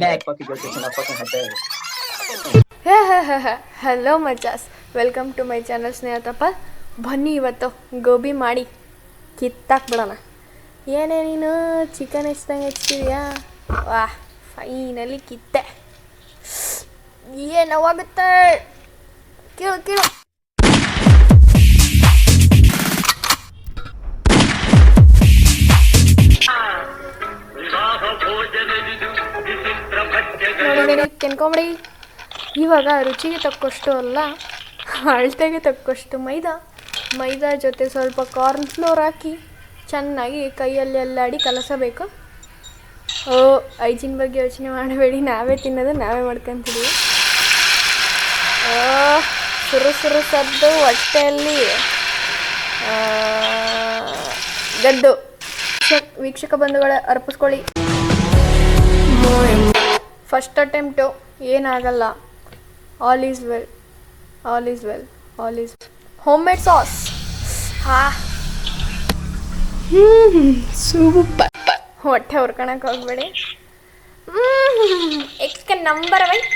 Back fucking your kitchen, I fucking had that. Hello ಮಚಾಸ್, welcome to my channel ಸ್ನೇಹಿತಪ್ಪ. ಬನ್ನಿ ಇವತ್ತು ಗೋಬಿ ಮಾಡಿ ಕಿತ್ತಾಕ್ಬಿಡೋಣ. ಏನೇ ನೀನು ಚಿಕನ್ ಹೆಚ್ಚಿದಂಗೆ ಹೆಚ್ಚಿದೆಯಾ? ವಾಹ್, ಫೈನಲಿ ಕಿತ್ತೆ. ಏನವಾಗುತ್ತೆ ಕೇಳು ಕೇಳು. ನೋಡಿ ತಿನ್ಕೊಂಬಿಡಿ. ಇವಾಗ ರುಚಿಗೆ ತಕ್ಕಷ್ಟು ಅಲ್ಲ, ಅಳತೆಗೆ ತಕ್ಕಷ್ಟು ಮೈದಾ ಜೊತೆ ಸ್ವಲ್ಪ ಕಾರ್ನ್ ಫ್ಲೋರ್ ಹಾಕಿ ಚೆನ್ನಾಗಿ ಕೈಯಲ್ಲಿ ಅಲ್ಲಾಡಿ ಕಲಸಬೇಕು. ಹೈಜಿನ್ ಬಗ್ಗೆ ಯೋಚನೆ ಮಾಡಬೇಡಿ, ನಾವೇ ತಿನ್ನೋದು ನಾವೇ ಮಾಡ್ಕೊತೀವಿ. ಸುರು ಸದ್ದು ಹೊಟ್ಟೆಯಲ್ಲಿ ಗದ್ದು. ವೀಕ್ಷಕ ಬಂಧುಗಳೇ, ಅರ್ಪಿಸ್ಕೊಳ್ಳಿ. ಫಸ್ಟ್ ಅಟೆಂಪ್ಟು, ಏನಾಗಲ್ಲ. All is well. Home made sauce. Super. ಹೊಟ್ಟೆ ಹುರ್ಕೊಳಕ್ಕೆ ಹೋಗ್ಬೇಡಿ. ಎಕ್ಸ್ಕೆ ನಂಬರ್ 1